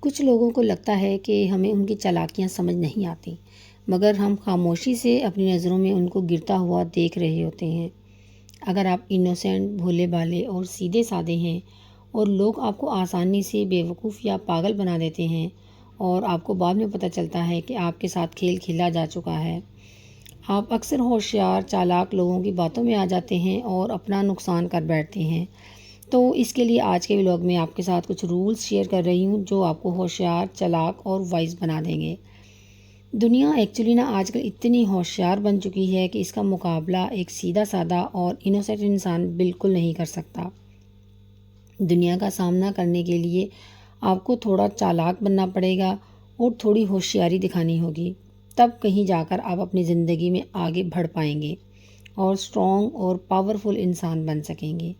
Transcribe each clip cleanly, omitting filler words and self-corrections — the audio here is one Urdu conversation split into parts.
کچھ لوگوں کو لگتا ہے کہ ہمیں ان کی چالاکیاں سمجھ نہیں آتی، مگر ہم خاموشی سے اپنی نظروں میں ان کو گرتا ہوا دیکھ رہے ہوتے ہیں۔ اگر آپ انوسینٹ، بھولے بھالے اور سیدھے سادے ہیں اور لوگ آپ کو آسانی سے بیوقوف یا پاگل بنا دیتے ہیں اور آپ کو بعد میں پتہ چلتا ہے کہ آپ کے ساتھ کھیل کھیلا جا چکا ہے، آپ اکثر ہوشیار، چالاک لوگوں کی باتوں میں آ جاتے ہیں اور اپنا نقصان کر بیٹھتے ہیں۔ تو اس کے لیے آج کے ولاگ میں آپ کے ساتھ کچھ رولز شیئر کر رہی ہوں جو آپ کو ہوشیار، چالاک اور وائز بنا دیں گے۔ دنیا ایکچولی آج کل اتنی ہوشیار بن چکی ہے کہ اس کا مقابلہ ایک سیدھا سادہ اور انوسینٹ انسان بالکل نہیں کر سکتا۔ دنیا کا سامنا کرنے کے لیے آپ کو تھوڑا چالاک بننا پڑے گا اور تھوڑی ہوشیاری دکھانی ہوگی، تب کہیں جا کر آپ اپنی زندگی میں آگے بڑھ پائیں گے اور اسٹرانگ اور پاورفل انسان بن سکیں گے۔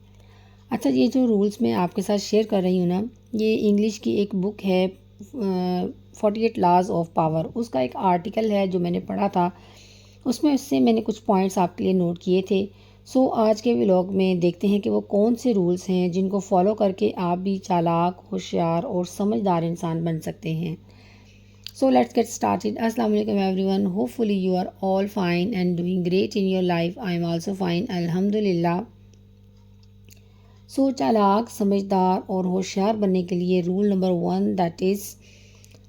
اچھا، یہ جو رولز میں آپ کے ساتھ شیئر کر رہی ہوں یہ انگلش کی ایک بک ہے 48 لاز آف پاور، اس کا ایک آرٹیکل ہے جو میں نے پڑھا تھا، اس سے میں نے کچھ پوائنٹس آپ کے لیے نوٹ کیے تھے۔ آج کے ولاگ میں دیکھتے ہیں کہ وہ کون سے رولز ہیں جن کو فالو کر کے آپ بھی چالاک، ہوشیار اور سمجھدار انسان بن سکتے ہیں۔ Let's get started. السلام علیکم everyone, hopefully you are all fine and doing great in your life. I am also fine, الحمد للہ۔ چالاک، سمجھدار اور ہوشیار بننے کے لیے rule number 1 that is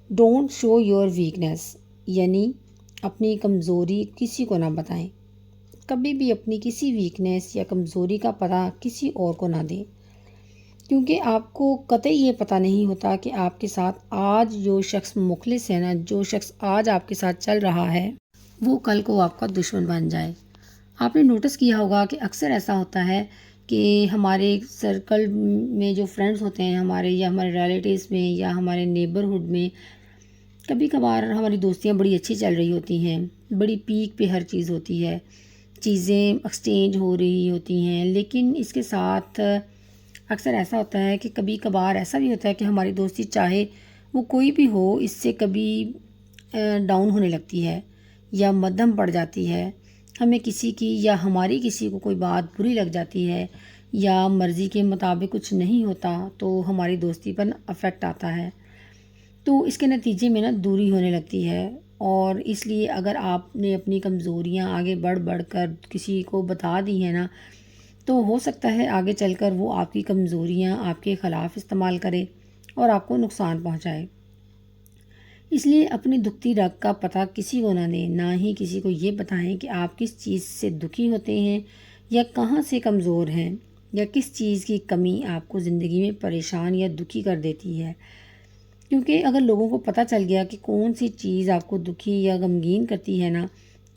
don't show your weakness, یعنی اپنی کمزوری کسی کو نہ بتائیں۔ کبھی بھی اپنی کسی ویکنیس یا کمزوری کا پتہ کسی اور کو نہ دیں، کیونکہ آپ کو قطعی یہ پتہ نہیں ہوتا کہ آپ کے ساتھ آج جو شخص مخلص ہے جو شخص آج آپ کے ساتھ چل رہا ہے وہ کل کو آپ کا دشمن بن جائے۔ آپ نے نوٹس کیا ہوگا کہ اکثر ایسا ہوتا ہے کہ ہمارے سرکل میں جو فرینڈز ہوتے ہیں ہمارے، یا ہمارے ریلیٹیوز میں، یا ہمارے نیبرہڈ میں، کبھی کبھار ہماری دوستیاں بڑی اچھی چل رہی ہوتی ہیں، بڑی پیک پہ ہر چیز ہوتی ہے، چیزیں ایکسچینج ہو رہی ہوتی ہیں، لیکن اس کے ساتھ اکثر ایسا ہوتا ہے کہ کبھی کبھار ایسا بھی ہوتا ہے کہ ہماری دوستی چاہے وہ کوئی بھی ہو، اس سے کبھی ڈاؤن ہونے لگتی ہے یا مدھم پڑ جاتی ہے۔ ہمیں کسی کی یا ہماری کسی کو کوئی بات بری لگ جاتی ہے یا مرضی کے مطابق کچھ نہیں ہوتا تو ہماری دوستی پر افیکٹ آتا ہے، تو اس کے نتیجے میں دوری ہونے لگتی ہے۔ اور اس لیے اگر آپ نے اپنی کمزوریاں آگے بڑھ بڑھ کر کسی کو بتا دی ہیں تو ہو سکتا ہے آگے چل کر وہ آپ کی کمزوریاں آپ کے خلاف استعمال کرے اور آپ کو نقصان پہنچائے۔ اس لیے اپنی دکھتی رگ کا پتہ کسی کو نہ دیں، نہ ہی کسی کو یہ بتائیں کہ آپ کس چیز سے دکھی ہوتے ہیں یا کہاں سے کمزور ہیں یا کس چیز کی کمی آپ کو زندگی میں پریشان یا دکھی کر دیتی ہے، کیونکہ اگر لوگوں کو پتہ چل گیا کہ کون سی چیز آپ کو دکھی یا غمگین کرتی ہے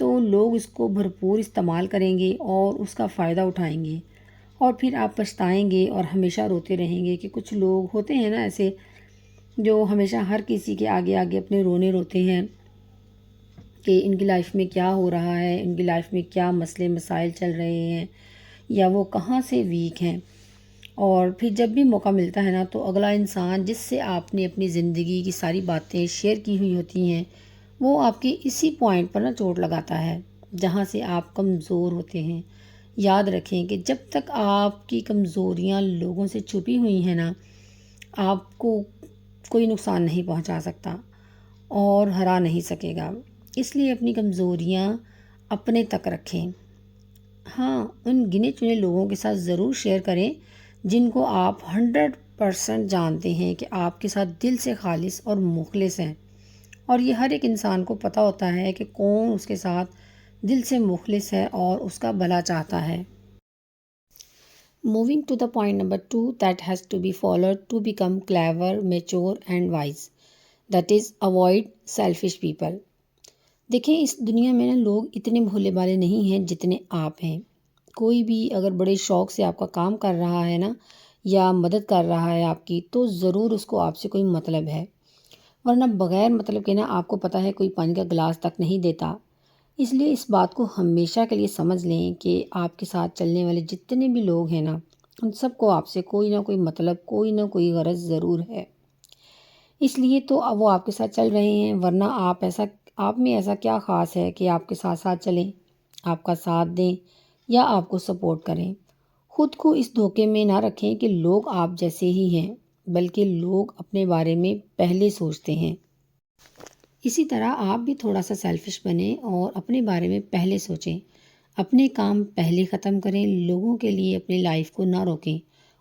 تو لوگ اس کو بھرپور استعمال کریں گے اور اس کا فائدہ اٹھائیں گے، اور پھر آپ پچھتائیں گے اور ہمیشہ روتے رہیں گے۔ کہ کچھ لوگ ہوتے ہیں ایسے جو ہمیشہ ہر کسی کے آگے آگے اپنے رونے روتے ہیں کہ ان کی لائف میں کیا ہو رہا ہے، ان کی لائف میں کیا مسئلے مسائل چل رہے ہیں یا وہ کہاں سے ویک ہیں، اور پھر جب بھی موقع ملتا ہے تو اگلا انسان جس سے آپ نے اپنی زندگی کی ساری باتیں شیئر کی ہوئی ہوتی ہیں وہ آپ کے اسی پوائنٹ پر چوٹ لگاتا ہے جہاں سے آپ کمزور ہوتے ہیں۔ یاد رکھیں کہ جب تک آپ کی کمزوریاں لوگوں سے چھپی ہوئی ہیں آپ کو کوئی نقصان نہیں پہنچا سکتا اور ہرا نہیں سکے گا۔ اس لیے اپنی کمزوریاں اپنے تک رکھیں، ہاں ان گنے چنے لوگوں کے ساتھ ضرور شیئر کریں جن کو آپ 100% جانتے ہیں کہ آپ کے ساتھ دل سے خالص اور مخلص ہیں، اور یہ ہر ایک انسان کو پتہ ہوتا ہے کہ کون اس کے ساتھ دل سے مخلص ہے اور اس کا بھلا چاہتا ہے۔ Moving to the point number 2 that has to be followed to become clever, mature and wise, that is avoid selfish people. دیکھیں اس دنیا میں لوگ اتنے بھولے بھالے نہیں ہیں جتنے آپ ہیں۔ کوئی بھی اگر بڑے شوق سے آپ کا کام کر رہا ہے یا مدد کر رہا ہے آپ کی، تو ضرور اس کو آپ سے کوئی مطلب ہے، ورنہ بغیر مطلب کے آپ کو پتہ ہے کوئی پانی کا گلاس تک نہیں دیتا۔ اس لیے اس بات کو ہمیشہ کے لیے سمجھ لیں کہ آپ کے ساتھ چلنے والے جتنے بھی لوگ ہیں ان سب کو آپ سے کوئی نہ کوئی مطلب، کوئی نہ کوئی غرض ضرور ہے، اس لیے تو وہ آپ کے ساتھ چل رہے ہیں، ورنہ آپ میں ایسا کیا خاص ہے کہ آپ کے ساتھ ساتھ چلیں، آپ کا ساتھ دیں یا آپ کو سپورٹ کریں۔ خود کو اس دھوکے میں نہ رکھیں کہ لوگ آپ جیسے ہی ہیں، بلکہ لوگ اپنے بارے میں پہلے سوچتے ہیں۔ اسی طرح آپ بھی تھوڑا سا سیلفش بنیں اور اپنے بارے میں پہلے سوچیں، اپنے کام پہلے ختم کریں، لوگوں کے لیے اپنی لائف کو نہ روکیں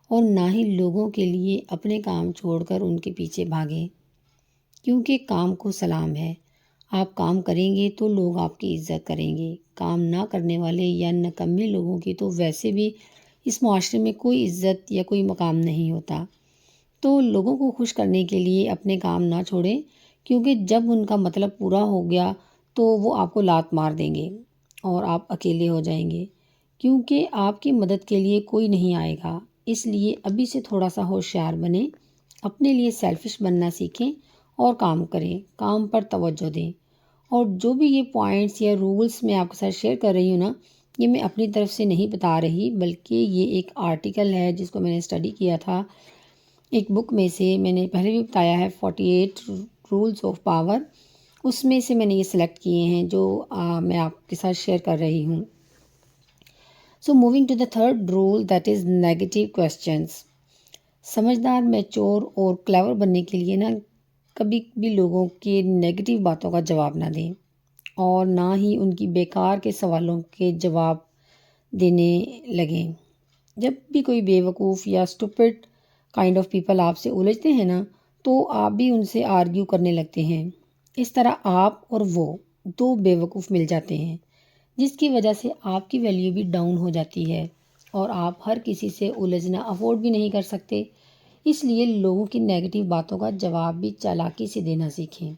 اور نہ ہی لوگوں کے لیے اپنے کام چھوڑ کر ان کے پیچھے بھاگیں، کیونکہ کام کو سلام ہے۔ آپ کام کریں گے تو لوگ آپ کی عزت کریں گے، کام نہ کرنے والے یا نکمے لوگوں کی تو ویسے بھی اس معاشرے میں کوئی عزت یا کوئی مقام نہیں ہوتا۔ تو لوگوں کو خوش کرنے کے لیے اپنے کام نہ چھوڑیں، کیونکہ جب ان کا مطلب پورا ہو گیا تو وہ آپ کو لات مار دیں گے اور آپ اکیلے ہو جائیں گے، کیونکہ آپ کی مدد کے لیے کوئی نہیں آئے گا۔ اس لیے ابھی سے تھوڑا سا ہوشیار بنیں، اپنے لیے سیلفش بننا سیکھیں اور کام کریں، کام پر توجہ دیں۔ اور جو بھی یہ پوائنٹس یا رولز میں آپ کے ساتھ شیئر کر رہی ہوں نا، یہ میں اپنی طرف سے نہیں بتا رہی، بلکہ یہ ایک آرٹیکل ہے جس کو میں نے اسٹڈی کیا تھا ایک بک میں سے۔ میں نے پہلے بھی بتایا ہے 48 رولز آف پاور، اس میں سے میں نے یہ سلیکٹ کیے ہیں جو میں آپ کے ساتھ شیئر کر رہی ہوں۔ So moving to the third rule, that is negative questions. سمجھدار، میچور اور کلیور بننے کے لیے نا کبھی بھی لوگوں کے نیگیٹو باتوں کا جواب نہ دیں اور نہ ہی ان کی بیکار کے سوالوں کے جواب دینے لگیں۔ جب بھی کوئی بیوقوف یا اسٹوپڈ کائنڈ آف پیپل آپ سے الجھتے ہیں نا، تو آپ بھی ان سے آرگیو کرنے لگتے ہیں۔ اس طرح آپ اور وہ دو بیوقوف مل جاتے ہیں، جس کی وجہ سے آپ کی ویلیو بھی ڈاؤن ہو جاتی ہے اور آپ ہر کسی سے الجھنا افورڈ بھی نہیں کر سکتے۔ اس لیے لوگوں کی نیگیٹو باتوں کا جواب بھی چالاکی سے دینا سیکھیں۔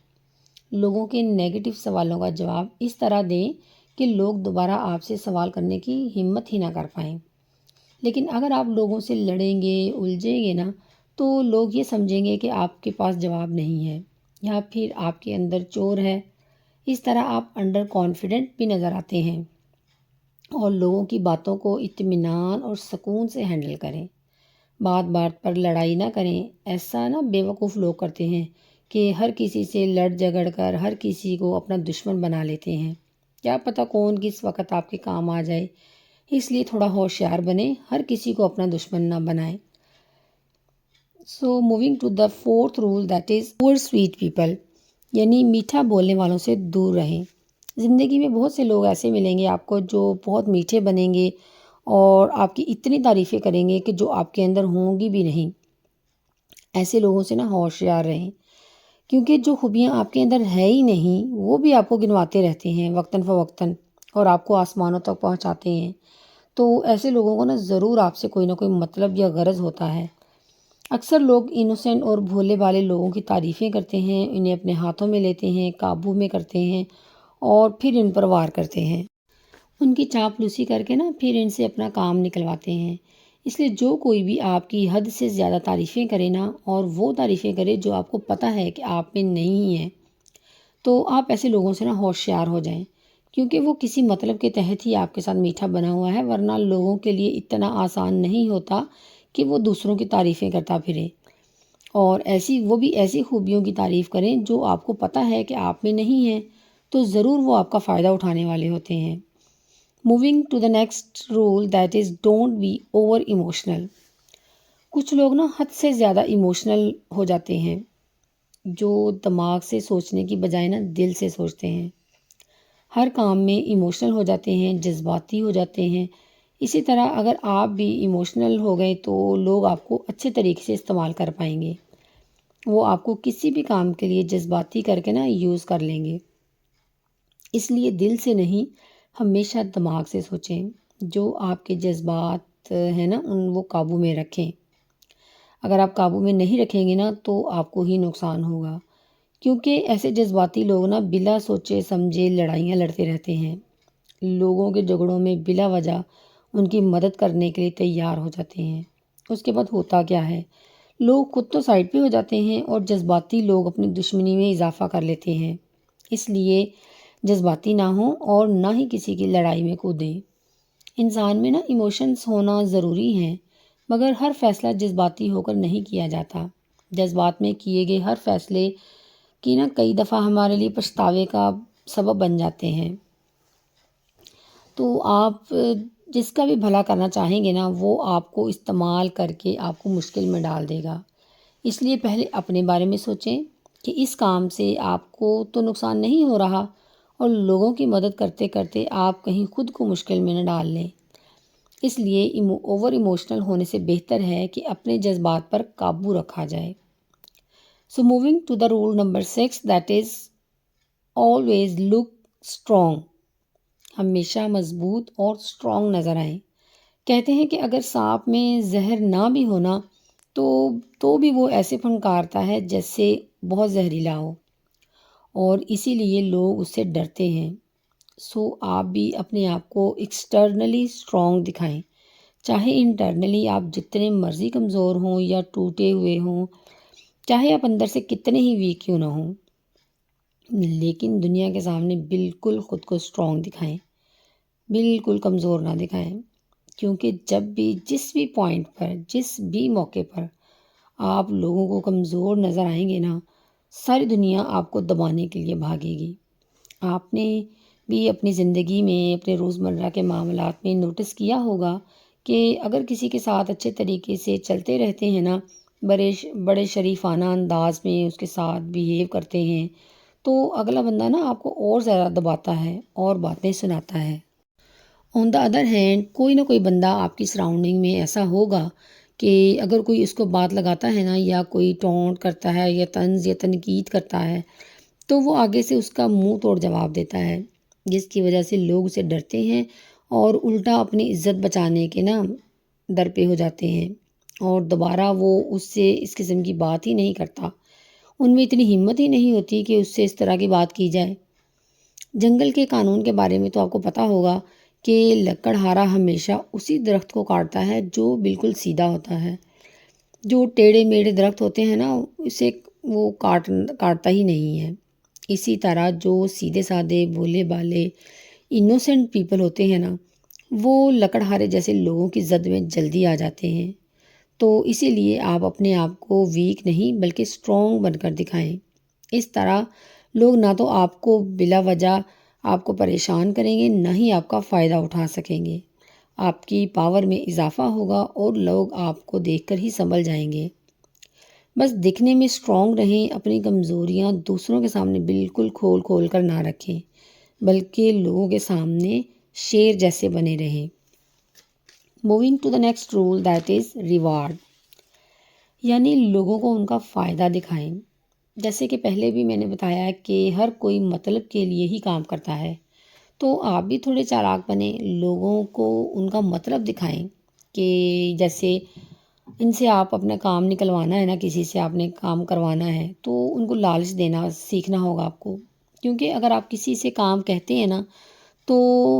لوگوں کے نیگیٹو سوالوں کا جواب اس طرح دیں کہ لوگ دوبارہ آپ سے سوال کرنے کی ہمت ہی نہ کر پائیں۔ لیکن اگر آپ لوگوں سے لڑیں گے، الجھیں گے نا، تو لوگ یہ سمجھیں گے کہ آپ کے پاس جواب نہیں ہے یا پھر آپ کے اندر چور ہے۔ اس طرح آپ انڈر کانفیڈنٹ بھی نظر آتے ہیں۔ اور لوگوں کی باتوں کو اطمینان اور سکون سے ہینڈل کریں، بات بات پر لڑائی نہ کریں۔ ایسا نا بیوقوف لوگ کرتے ہیں کہ ہر کسی سے لڑ جھگڑ کر ہر کسی کو اپنا دشمن بنا لیتے ہیں، کیا پتہ کون کس وقت آپ کے کام آ جائے۔ اس لیے تھوڑا ہوشیار بنیں، ہر کسی کو اپنا دشمن نہ بنائیں۔ So moving to the fourth rule, that is over sweet people, یعنی میٹھا بولنے والوں سے دور رہیں۔ زندگی میں بہت سے لوگ ایسے ملیں گے آپ کو جو بہت میٹھے بنیں گے اور آپ کی اتنی تعریفیں کریں گے کہ جو آپ کے اندر ہوں گی بھی نہیں۔ ایسے لوگوں سے نا ہوشیار رہیں، کیونکہ جو خوبیاں آپ کے اندر ہے ہی نہیں وہ بھی آپ کو گنواتے رہتے ہیں وقتاً فوقتاً اور آپ کو آسمانوں تک پہنچاتے ہیں۔ تو ایسے لوگوں کو نا ضرور آپ سے کوئی نہ کوئی مطلب یا غرض ہوتا ہے۔ اکثر لوگ انوسینٹ اور بھولے بھالے لوگوں کی تعریفیں کرتے ہیں، انہیں اپنے ہاتھوں میں لیتے ہیں، قابو میں کرتے ہیں اور پھر ان پر وار کرتے ہیں، ان کی چاپلوسی کر کے نا پھر ان سے اپنا کام نکلواتے ہیں۔ اس لیے جو کوئی بھی آپ کی حد سے زیادہ تعریفیں کرے نا، اور وہ تعریفیں کرے جو آپ کو پتہ ہے کہ آپ میں نہیں ہے، تو آپ ایسے لوگوں سے نا ہوشیار ہو جائیں، کیونکہ وہ کسی مطلب کے تحت ہی آپ کے ساتھ میٹھا بنا ہوا ہے، ورنہ لوگوں کے لیے اتنا آسان نہیں ہوتا کہ وہ دوسروں کی تعریفیں کرتا پھرے، اور وہ بھی ایسی خوبیوں کی تعریف کریں جو آپ کو پتہ ہے کہ آپ میں نہیں ہے، تو ضرور وہ آپ کا فائدہ اٹھانے والے ہوتے ہیں۔ Moving to the next rule, that is don't be over emotional. کچھ لوگ نا حد سے زیادہ ایموشنل ہو جاتے ہیں، جو دماغ سے سوچنے کی بجائے نا دل سے سوچتے ہیں، ہر کام میں ایموشنل ہو جاتے ہیں، جذباتی ہو جاتے ہیں۔ اسی طرح اگر آپ بھی ایموشنل ہو گئے تو لوگ آپ کو اچھے طریقے سے استعمال کر پائیں گے، وہ آپ کو کسی بھی کام کے لیے جذباتی کر کے نا یوز کر لیں گے۔ اس لیے دل سے نہیں، ہمیشہ دماغ سے سوچیں، جو آپ کے جذبات ہیں نا وہ قابو میں رکھیں۔ اگر آپ قابو میں نہیں رکھیں گے نا تو آپ کو ہی نقصان ہوگا، کیونکہ ایسے جذباتی لوگ نا بلا سوچے سمجھے لڑائیاں لڑتے رہتے ہیں، لوگوں کے جھگڑوں میں بلا وجہ ان کی مدد کرنے کے لیے تیار ہو جاتے ہیں۔ اس کے بعد ہوتا کیا ہے، لوگ خود تو سائڈ پہ ہو جاتے ہیں اور جذباتی لوگ اپنی دشمنی میں اضافہ کر لیتے ہیں۔ اس لیے جذباتی نہ ہوں اور نہ ہی کسی کی لڑائی میں کودیں۔ انسان میں نا ایموشنز ہونا ضروری ہیں، مگر ہر فیصلہ جذباتی ہو کر نہیں کیا جاتا۔ جذبات میں کیے گئے ہر فیصلے کی نا کئی دفعہ ہمارے لیے پچھتاوے کا سبب بن جاتے ہیں۔ تو آپ جس کا بھی بھلا کرنا چاہیں گے نا، وہ آپ کو استعمال کر کے آپ کو مشکل میں ڈال دے گا۔ اس لیے پہلے اپنے بارے میں سوچیں کہ اس کام سے آپ کو تو نقصان نہیں ہو رہا، اور لوگوں کی مدد کرتے کرتے آپ کہیں خود کو مشکل میں نہ ڈال لیں۔ اس لیے اوور ایموشنل ہونے سے بہتر ہے کہ اپنے جذبات پر قابو رکھا جائے۔ So moving to the rule number 6 that is always look strong. ہمیشہ مضبوط اور اسٹرانگ نظر آئیں۔ کہتے ہیں کہ اگر سانپ میں زہر نہ بھی ہونا تو بھی وہ ایسے پھنکارتا ہے جیسے بہت زہریلا ہو، اور اسی لیے لوگ اس سے ڈرتے ہیں۔ سو آپ بھی اپنے آپ کو ایکسٹرنلی اسٹرانگ دکھائیں، چاہے انٹرنلی آپ جتنے مرضی کمزور ہوں یا ٹوٹے ہوئے ہوں، چاہے آپ اندر سے کتنے ہی ویک کیوں نہ ہوں، لیکن دنیا کے سامنے بالکل خود کو اسٹرانگ دکھائیں، بالکل کمزور نہ دکھائیں، کیونکہ جب بھی جس بھی پوائنٹ پر جس بھی موقع پر آپ لوگوں کو کمزور نظر آئیں گے نا، ساری دنیا آپ کو دبانے کے لیے بھاگے گی۔ آپ نے بھی اپنی زندگی میں اپنے روزمرہ کے معاملات میں نوٹس کیا ہوگا کہ اگر کسی کے ساتھ اچھے طریقے سے چلتے رہتے ہیں نا، بڑے شریفانہ انداز میں اس کے ساتھ بیہیو کرتے ہیں، تو اگلا بندہ نا آپ کو اور زیادہ دباتا ہے اور باتیں سناتا ہے۔ آن دا ادر ہینڈ کوئی نہ کوئی بندہ آپ کی سراؤنڈنگ میں ایسا ہوگا کہ اگر کوئی اس کو بات لگاتا ہے نا، یا کوئی ٹونٹ کرتا ہے یا طنز یا تنقید کرتا ہے، تو وہ آگے سے اس کا منہ توڑ جواب دیتا ہے، جس کی وجہ سے لوگ اسے ڈرتے ہیں اور الٹا اپنی عزت بچانے کے نا در پہ ہو جاتے ہیں، اور دوبارہ وہ اس سے اس قسم کی بات ہی نہیں کرتا۔ ان میں اتنی ہمت ہی نہیں ہوتی کہ اس سے اس طرح کی بات کی جائے۔ جنگل کے قانون کے بارے میں تو آپ کو پتہ ہوگا کہ لکڑہارا ہمیشہ اسی درخت کو کاٹتا ہے جو بالکل سیدھا ہوتا ہے۔ جو ٹیڑھے میڑھے درخت ہوتے ہیں نا، اسے وہ کاٹتا ہی نہیں ہے۔ اسی طرح جو سیدھے سادے بھولے بھالے انوسینٹ پیپل ہوتے ہیں نا، وہ لکڑہارے جیسے لوگوں کی زد میں جلدی آ جاتے ہیں۔ تو اسی لیے آپ اپنے آپ کو ویک نہیں بلکہ اسٹرانگ بن کر دکھائیں۔ اس طرح لوگ نہ تو آپ کو بلا وجہ آپ کو پریشان کریں گے، نہ ہی آپ کا فائدہ اٹھا سکیں گے۔ آپ کی پاور میں اضافہ ہوگا اور لوگ آپ کو دیکھ کر ہی سنبھل جائیں گے۔ بس دکھنے میں اسٹرانگ رہیں، اپنی کمزوریاں دوسروں کے سامنے بالکل کھول کھول کر نہ رکھیں، بلکہ لوگوں کے سامنے شیر جیسے بنے رہیں۔ Moving to the next rule that is reward, یعنی لوگوں کو ان کا فائدہ دکھائیں۔ جیسے کہ پہلے بھی میں نے بتایا کہ ہر کوئی مطلب کے لیے ہی کام کرتا ہے، تو آپ بھی تھوڑے چالاک بنیں، لوگوں کو ان کا مطلب دکھائیں کہ جیسے ان سے آپ اپنا کام نکلوانا ہے نا، کسی سے آپ نے کام کروانا ہے، تو ان کو لالچ دینا سیکھنا ہوگا آپ کو، کیونکہ اگر آپ کسی سے کام کہتے ہیں نا، تو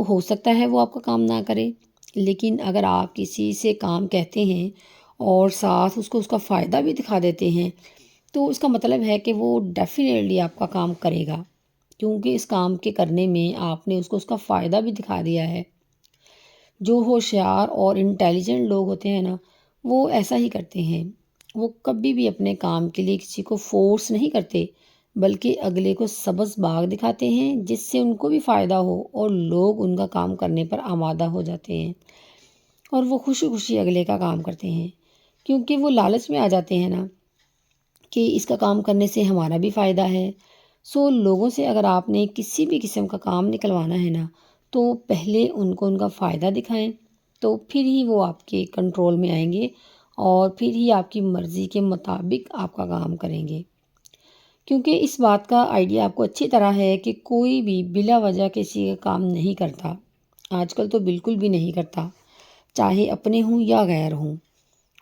ہو سکتا ہے وہ آپ کا کام نہ کرے، لیکن اگر آپ کسی سے کام کہتے ہیں اور ساتھ اس کو اس کا فائدہ بھی دکھا دیتے ہیں، تو اس کا مطلب ہے کہ وہ ڈیفینیٹلی آپ کا کام کرے گا، کیونکہ اس کام کے کرنے میں آپ نے اس کو اس کا فائدہ بھی دکھا دیا ہے۔ جو ہوشیار اور انٹیلیجنٹ لوگ ہوتے ہیں نا، وہ ایسا ہی کرتے ہیں۔ وہ کبھی بھی اپنے کام کے لیے کسی کو فورس نہیں کرتے، بلکہ اگلے کو سبز باغ دکھاتے ہیں جس سے ان کو بھی فائدہ ہو، اور لوگ ان کا کام کرنے پر آمادہ ہو جاتے ہیں، اور وہ خوشی خوشی اگلے کا کام کرتے ہیں، کیونکہ وہ لالچ میں آ جاتے ہیں نا کہ اس کا کام کرنے سے ہمارا بھی فائدہ ہے۔ سو لوگوں سے اگر آپ نے کسی بھی قسم کا کام نکلوانا ہے نا، تو پہلے ان کو ان کا فائدہ دکھائیں، تو پھر ہی وہ آپ کے کنٹرول میں آئیں گے اور پھر ہی آپ کی مرضی کے مطابق آپ کا کام کریں گے۔ کیونکہ اس بات کا آئیڈیا آپ کو اچھی طرح ہے کہ کوئی بھی بلا وجہ کسی کا کام نہیں کرتا، آج کل تو بالکل بھی نہیں کرتا، چاہے اپنے ہوں یا غیر ہوں،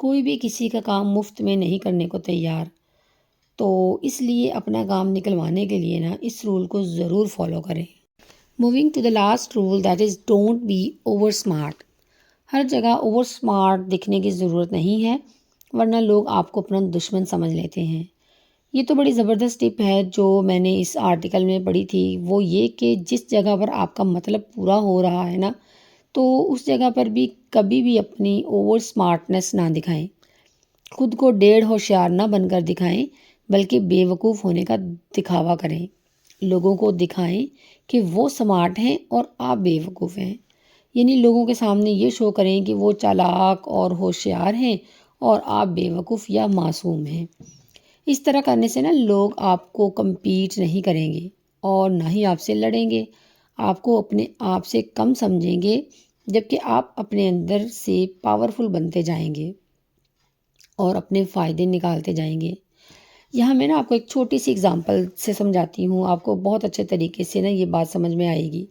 کوئی بھی کسی کا کام مفت میں نہیں کرنے کو تیار۔ تو اس لیے اپنا کام نکلوانے کے لیے نا اس رول کو ضرور فالو کریں۔ Moving to the last rule that is don't be over smart. ہر جگہ اوور اسمارٹ دکھنے کی ضرورت نہیں ہے، ورنہ لوگ آپ کو اپنا دشمن سمجھ لیتے ہیں۔ یہ تو بڑی زبردست ٹپ ہے جو میں نے اس آرٹیکل میں پڑھی تھی، وہ یہ کہ جس جگہ پر آپ کا مطلب پورا ہو رہا ہے نا، تو اس جگہ پر بھی کبھی بھی اپنی اوور اسمارٹنس نہ دکھائیں، خود کو ڈیڑھ ہوشیار نہ بن کر دکھائیں، بلکہ بے وقوف ہونے کا دکھاوا کریں۔ لوگوں کو دکھائیں کہ وہ سمارٹ ہیں اور آپ بے وقوف ہیں، یعنی لوگوں کے سامنے یہ شو کریں کہ وہ چالاک اور ہوشیار ہیں اور آپ بیوقوف یا معصوم ہیں۔ اس طرح کرنے سے نا لوگ آپ کو کمپیٹ نہیں کریں گے اور نہ ہی آپ سے لڑیں گے، آپ کو اپنے آپ سے کم سمجھیں گے، جبکہ آپ اپنے اندر سے پاورفل بنتے جائیں گے اور اپنے فائدے نکالتے جائیں گے۔ یہاں میں نا آپ کو ایک چھوٹی سی اگزامپل سے سمجھاتی ہوں، آپ کو بہت اچھے طریقے سے نا یہ بات سمجھ میں آئے گی۔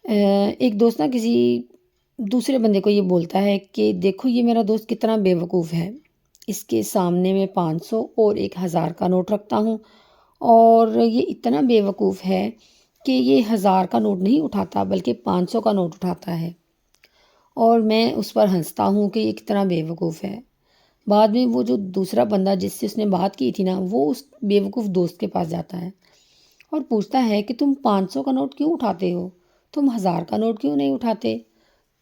ایک دوست نا کسی دوسرے بندے کو یہ بولتا ہے کہ دیکھو یہ میرا دوست کتنا بیوقوف ہے، اس کے سامنے میں 500 اور 1000 کا نوٹ رکھتا ہوں اور یہ اتنا بیوقوف ہے کہ یہ 1000 کا نوٹ نہیں اٹھاتا بلکہ 500 کا نوٹ اٹھاتا ہے، اور میں اس پر ہنستا ہوں کہ یہ کتنا بیوقوف ہے۔ بعد میں وہ جو دوسرا بندہ جس سے اس نے بات کی تھی نا، وہ اس بیوقوف دوست کے پاس جاتا ہے اور پوچھتا ہے کہ تم 500 کا نوٹ کیوں اٹھاتے ہو، تم 1000 کا نوٹ کیوں نہیں اٹھاتے؟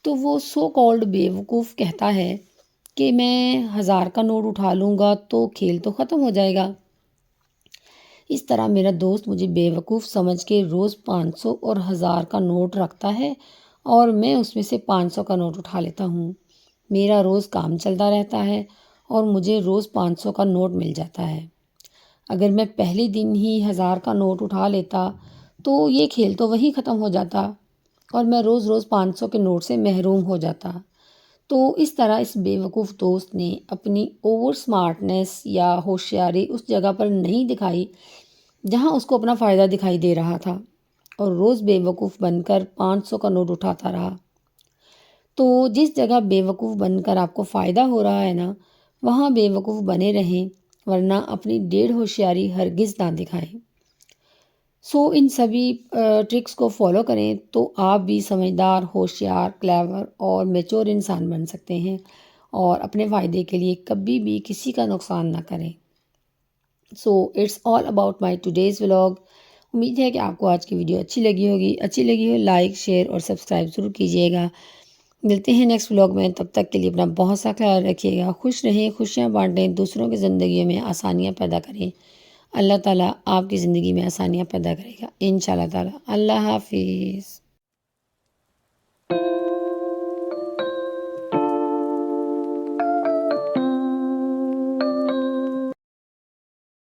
تو وہ سو کالڈ بیوقوف کہتا ہے کہ میں 1000 کا نوٹ اٹھا لوں گا تو کھیل تو ختم ہو جائے گا۔ اس طرح میرا دوست مجھے بیوقوف سمجھ کے روز 500 اور 1000 کا نوٹ رکھتا ہے اور میں اس میں سے 500 کا نوٹ اٹھا لیتا ہوں۔ میرا روز کام چلتا رہتا ہے اور مجھے روز 500 کا نوٹ مل جاتا ہے۔ اگر میں پہلے دن ہی 1000 کا نوٹ اٹھا لیتا تو یہ کھیل تو وہیں ختم ہو جاتا اور میں روز روز 500 کے نوٹ سے محروم ہو جاتا۔ تو اس طرح اس بیوقوف دوست نے اپنی اوور سمارٹنیس یا ہوشیاری اس جگہ پر نہیں دکھائی جہاں اس کو اپنا فائدہ دکھائی دے رہا تھا، اور روز بیوقوف بن کر 500 کا نوٹ اٹھاتا رہا۔ تو جس جگہ بیوقوف بن کر آپ کو فائدہ ہو رہا ہے نا، وہاں بیوقوف بنے رہیں، ورنہ اپنی ڈیڑھ ہوشیاری ہرگز نہ دکھائیں۔ ان سبھی ٹرکس کو فالو کریں تو آپ بھی سمجھدار، ہوشیار، کلیور اور میچور انسان بن سکتے ہیں اور اپنے فائدے کے لیے کبھی بھی کسی کا نقصان نہ کریں۔ It's all about my today's vlog. امید ہے کہ آپ کو آج کی ویڈیو اچھی لگی ہوگی۔ اچھی لگی ہو لائک، شیئر اور سبسکرائب ضرور کیجیے گا۔ ملتے ہیں نیکسٹ ولاگ میں، تب تک کے لیے اپنا بہت سا خیال رکھیے گا۔ خوش رہیں، خوشیاں بانٹیں، دوسروں کی زندگیوں میں آسانیاں پیدا کریں۔ اللہ تعالیٰ آپ کی زندگی میں آسانیاں پیدا کرے گا انشاءاللہ تعالیٰ۔ اللہ حافظ۔